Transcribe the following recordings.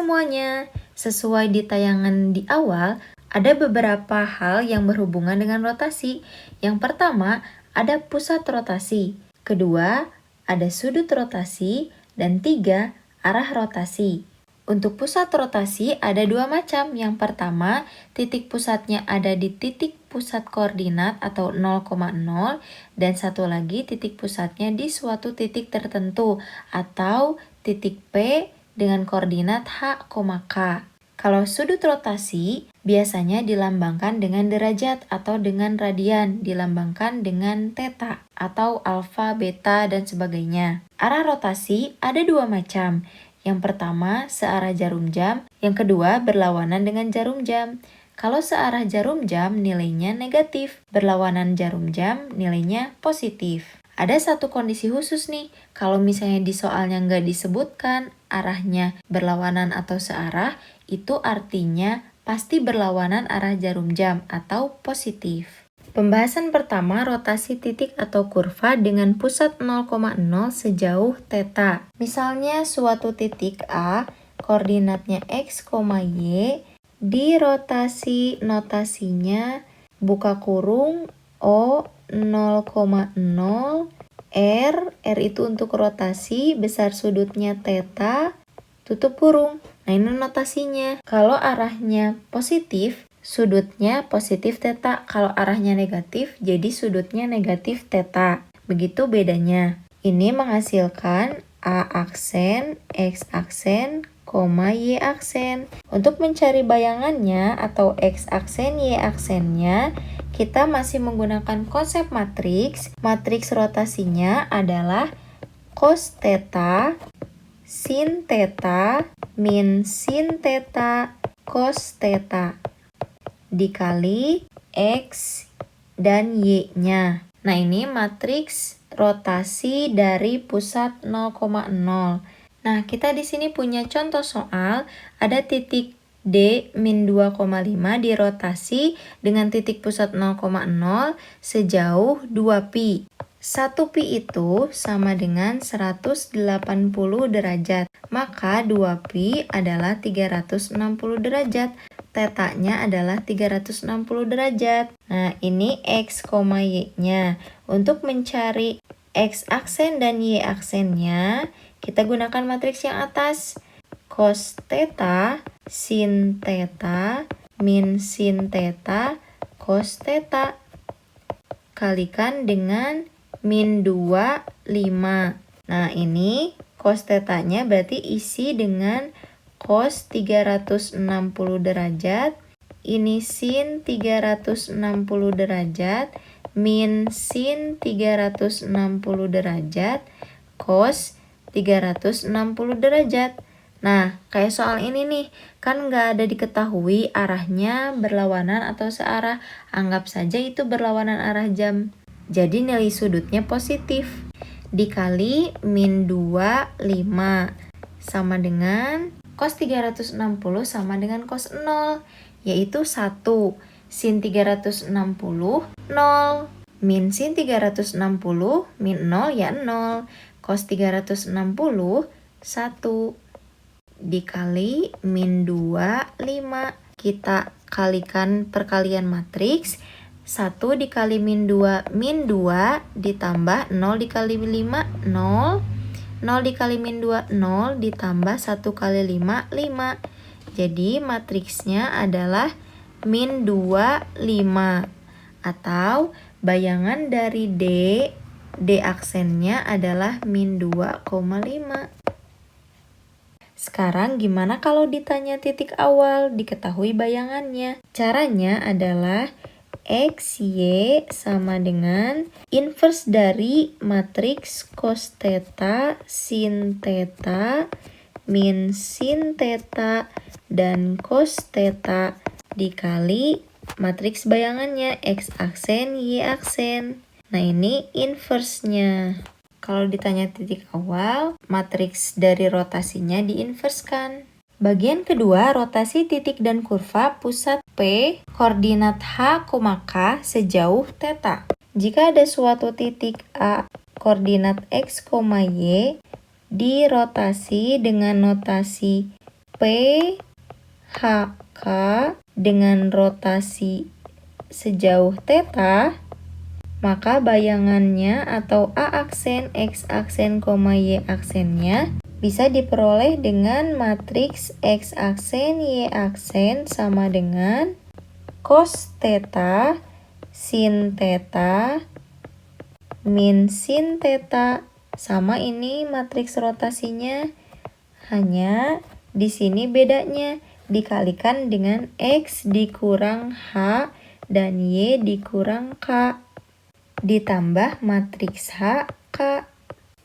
semuanya, sesuai di tayangan di awal, ada beberapa hal yang berhubungan dengan rotasi. Yang pertama, ada pusat rotasi. Kedua, ada sudut rotasi. Dan tiga, arah rotasi. Untuk pusat rotasi ada dua macam. Yang pertama, titik pusatnya ada di titik pusat koordinat atau 0,0 dan satu lagi titik pusatnya di suatu titik tertentu atau titik P dengan koordinat H, K. Kalau sudut rotasi biasanya dilambangkan dengan derajat atau dengan radian, dilambangkan dengan theta atau alfa, beta, dan sebagainya. Arah rotasi ada dua macam. Yang pertama searah jarum jam, yang kedua berlawanan dengan jarum jam. Kalau searah jarum jam nilainya negatif, berlawanan jarum jam nilainya positif. Ada satu kondisi khusus nih, kalau misalnya di soalnya nggak disebutkan arahnya berlawanan atau searah, itu artinya pasti berlawanan arah jarum jam atau positif. Pembahasan pertama, rotasi titik atau kurva dengan pusat 0,0 sejauh θ. Misalnya suatu titik A, koordinatnya X, Y, dirotasi notasinya buka kurung O 0,0 R itu untuk rotasi, besar sudutnya θ, tutup kurung. Nah ini notasinya. Kalau arahnya positif, sudutnya positif θ. Kalau arahnya negatif, jadi sudutnya negatif θ. Begitu bedanya. Ini menghasilkan A aksen, X aksen, Y aksen. Untuk mencari bayangannya atau X aksen, Y aksennya, kita masih menggunakan konsep matriks. Matriks rotasinya adalah cos θ, sin θ, min sin θ, cos θ dikali X dan Y-nya. Nah ini matriks rotasi dari pusat 0,0. Nah kita di sini punya contoh soal, ada titik D min 2,5 dirotasi dengan titik pusat 0,0 sejauh 2pi. 1pi itu sama dengan 180 derajat. Maka 2pi adalah 360 derajat. Θ-nya adalah 360 derajat. Nah, ini X, Y-nya. Untuk mencari X aksen dan Y aksennya, kita gunakan matriks yang atas. Cos θ, sin θ, min sin θ, cos θ. Kalikan dengan min 2, 5. Nah, ini cos θ-nya berarti isi dengan cos 360 derajat. Ini sin 360 derajat. Min sin 360 derajat. Cos 360 derajat. Nah, kayak soal ini nih, kan nggak ada diketahui arahnya berlawanan atau searah. Anggap saja itu berlawanan arah jam. Jadi nilai sudutnya positif. Dikali min 2, 5. Sama dengan cos 360 sama dengan cos 0. Yaitu 1. Sin 360, 0. Min sin 360, min 0 ya 0. Cos 360, 1. Dikali min 2, 5. Kita kalikan perkalian matriks. 1 dikali min 2 ditambah 0 dikali 5, 0. 0 dikali min 2, 0 ditambah 1 kali 5, 5. Jadi matriksnya adalah min 2, 5. Atau bayangan dari D aksennya adalah min 2,5. Sekarang gimana kalau ditanya titik awal, diketahui bayangannya? Caranya adalah X, Y sama dengan inverse dari matriks cos θ, sin θ, min sin θ, dan cos θ dikali matriks bayangannya X aksen, Y aksen. Nah ini inverse-nya. Kalau ditanya titik awal, matriks dari rotasinya diinverskan. Bagian kedua, rotasi titik dan kurva pusat P, koordinat H, K sejauh θ. Jika ada suatu titik A, koordinat X, Y, dirotasi dengan notasi P HK dengan rotasi sejauh theta, maka bayangannya atau A aksen, X aksen, Y aksennya bisa diperoleh dengan matriks X aksen, Y aksen sama dengan cos theta, sin theta, min sin theta. Sama ini matriks rotasinya, hanya di sini bedanya dikalikan dengan X dikurang H dan Y dikurang K. Ditambah matriks H, K.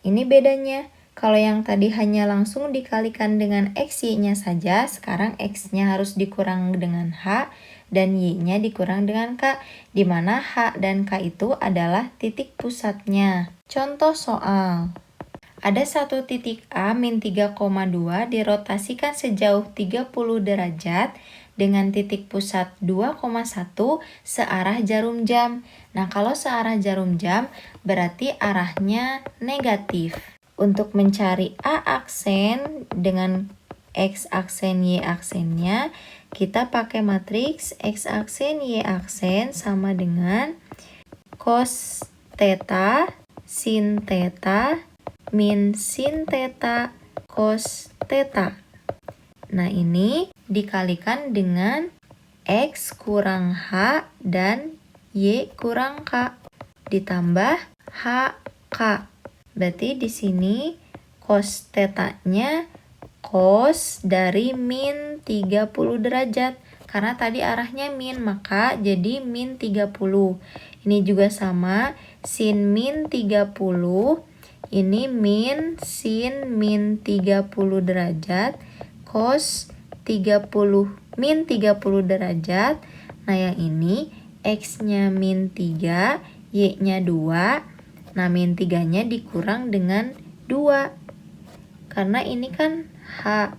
Ini bedanya. Kalau yang tadi hanya langsung dikalikan dengan X, Y-nya saja, sekarang X-nya harus dikurang dengan H dan Y-nya dikurang dengan K, di mana H dan K itu adalah titik pusatnya. Contoh soal. Ada satu titik A min 3,2 dirotasikan sejauh 30 derajat dengan titik pusat 2,1 searah jarum jam. Nah, kalau searah jarum jam berarti arahnya negatif. Untuk mencari A aksen dengan X aksen, Y aksennya, kita pakai matriks X aksen, Y aksen sama dengan cos theta, sin theta, min sin theta, cos theta. Nah, ini dikalikan dengan X kurang H dan Y kurang K ditambah HK. Berarti di sini cos theta-nya cos dari min 30 derajat. Karena tadi arahnya min, maka jadi min 30. Ini juga sama, sin min 30. Ini min sin min 30 derajat. Cos 30 min 30 derajat. Nah, yang ini X-nya min 3, Y-nya 2. Nah, min 3-nya dikurang dengan 2. Karena ini kan H,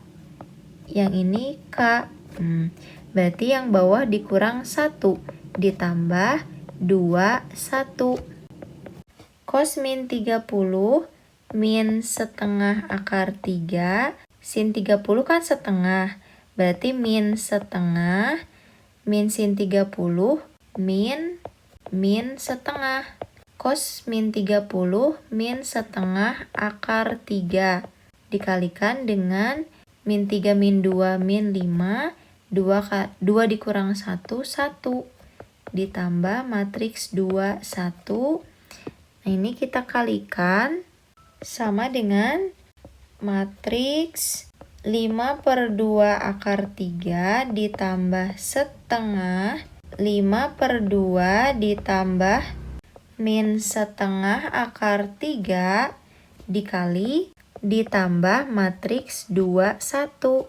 yang ini K. Berarti yang bawah dikurang 1, ditambah 2, 1. Cos min 30, min setengah akar 3, sin 30 kan setengah, berarti min setengah, min sin 30, min setengah. Cos min 30, min setengah akar 3. Dikalikan dengan min 3, min 2, min 5, 2 dikurang 1, 1. Ditambah matriks 2, 1. Nah, ini kita kalikan sama dengan matriks 5/2 akar 3 ditambah setengah, 5/2 ditambah min setengah akar 3 dikali ditambah matriks 2, 1.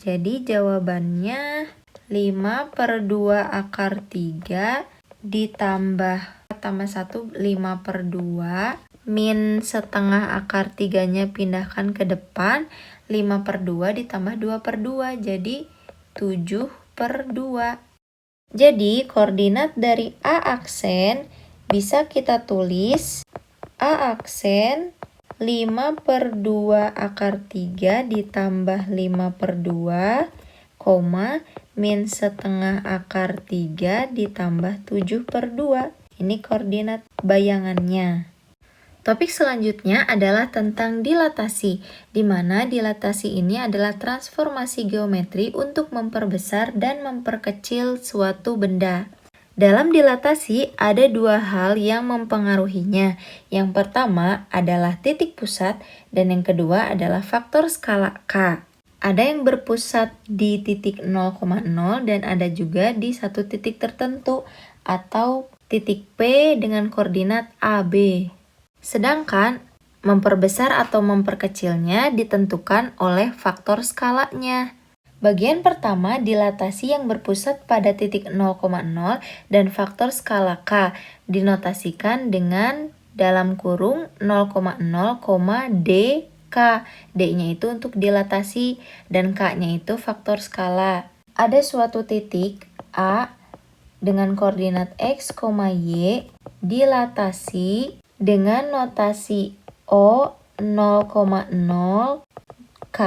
Jadi jawabannya 5/2 akar 3 ditambah 1, 5/2. Min setengah akar 3-nya pindahkan ke depan, 5/2 ditambah 2/2, jadi 7/2. Jadi koordinat dari A aksen bisa kita tulis A aksen 5/2 akar 3 ditambah 5/2, min setengah akar 3 ditambah 7/2. Ini koordinat bayangannya. Topik selanjutnya adalah tentang dilatasi, di mana dilatasi ini adalah transformasi geometri untuk memperbesar dan memperkecil suatu benda. Dalam dilatasi ada dua hal yang mempengaruhinya. Yang pertama adalah titik pusat dan yang kedua adalah faktor skala K. Ada yang berpusat di titik 0,0 dan ada juga di satu titik tertentu atau titik P dengan koordinat AB. Sedangkan memperbesar atau memperkecilnya ditentukan oleh faktor skalanya. Bagian pertama dilatasi yang berpusat pada titik 0,0 dan faktor skala K dinotasikan dengan dalam kurung 0,0, dk. D-nya itu untuk dilatasi dan K-nya itu faktor skala. Ada suatu titik A dengan koordinat X, Y dilatasi dengan notasi O 0,0, K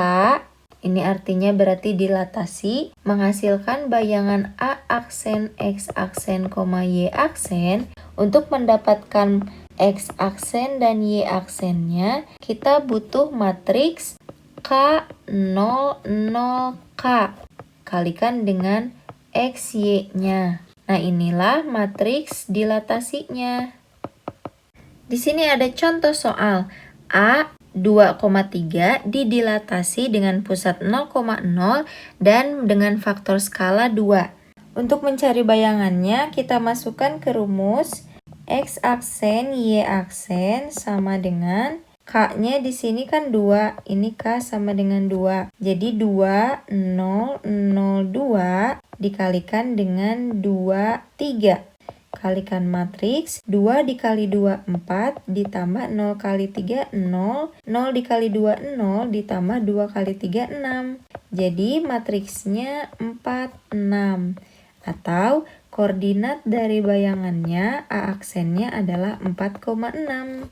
Ini artinya berarti dilatasi menghasilkan bayangan A aksen, X aksen, Y aksen. Untuk mendapatkan X aksen dan Y aksennya, kita butuh matriks K00K. Kalikan dengan X, Y-nya. Nah, inilah matriks dilatasinya. Di sini ada contoh soal. A 2,3 didilatasi dengan pusat 0,0 dan dengan faktor skala 2. Untuk mencari bayangannya, kita masukkan ke rumus X aksen, Y aksen sama dengan K-nya di sini kan 2, ini K sama dengan 2. Jadi 2, 0, 0, 2 dikalikan dengan 2, 3. Kalikan matriks 2 dikali 2 4 ditambah 0 kali 3 0, 0 dikali 2 0 ditambah 2 kali 3 6. Jadi matriksnya 4 6. Atau koordinat dari bayangannya A aksennya adalah 4,6.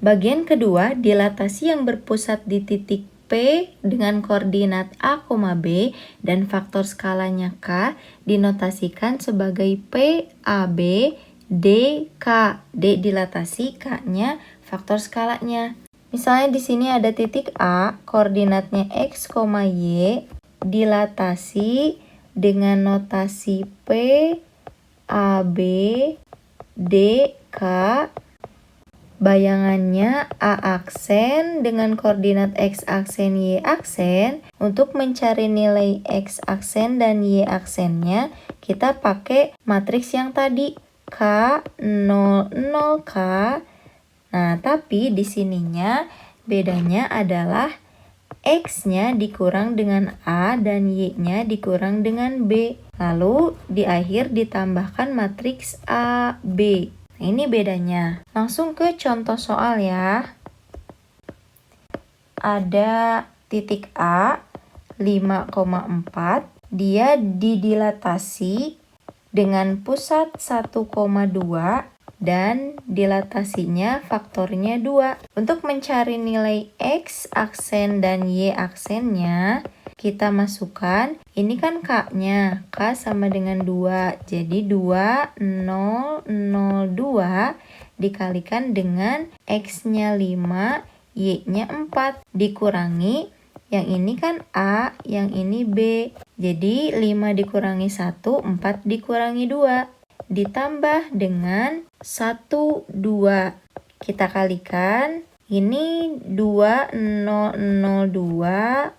Bagian kedua, dilatasi yang berpusat di titik P dengan koordinat A, B dan faktor skalanya K dinotasikan sebagai PAB DK. D dilatasi, K-nya faktor skalanya. Misalnya di sini ada titik A, koordinatnya X, Y, dilatasi dengan notasi PAB DK. Bayangannya A aksen dengan koordinat X aksen, Y aksen. Untuk mencari nilai X aksen dan Y aksennya, kita pakai matriks yang tadi K00K. Nah, tapi di sininya bedanya adalah X-nya dikurang dengan A dan Y-nya dikurang dengan B. Lalu di akhir ditambahkan matriks A, B. Ini bedanya. Langsung ke contoh soal ya. Ada titik A 5,4. Dia didilatasi dengan pusat 1,2 dan dilatasinya faktornya 2. Untuk mencari nilai X aksen dan Y aksennya, kita masukkan, ini kan K-nya, K sama dengan 2, jadi 2, 0, 0, 2 dikalikan dengan X-nya 5, Y-nya 4, dikurangi, yang ini kan A, yang ini B, jadi 5 dikurangi 1, 4 dikurangi 2, ditambah dengan 1, 2, kita kalikan. Ini 2002.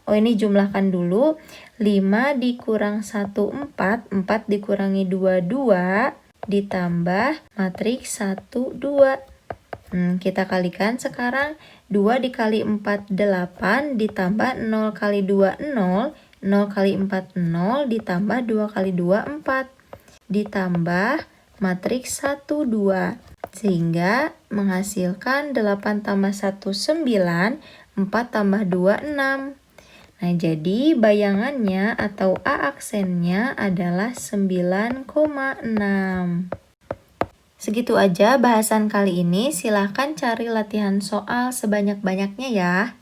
Oh, ini jumlahkan dulu. 5 dikurang 1, 4. 4 dikurangi 2, 2. Ditambah matriks 1, 2. Kita kalikan sekarang. 2 dikali 4, 8. Ditambah 0 kali 2, 0. 0 kali 4, 0. Ditambah 2 kali 2, 4. Ditambah matriks 1, 2. Sehingga menghasilkan 8 tambah 1, 9, 4 tambah 2, 6. Nah, jadi bayangannya atau A aksennya adalah 9,6. Segitu aja bahasan kali ini. Silahkan cari latihan soal sebanyak-banyaknya ya.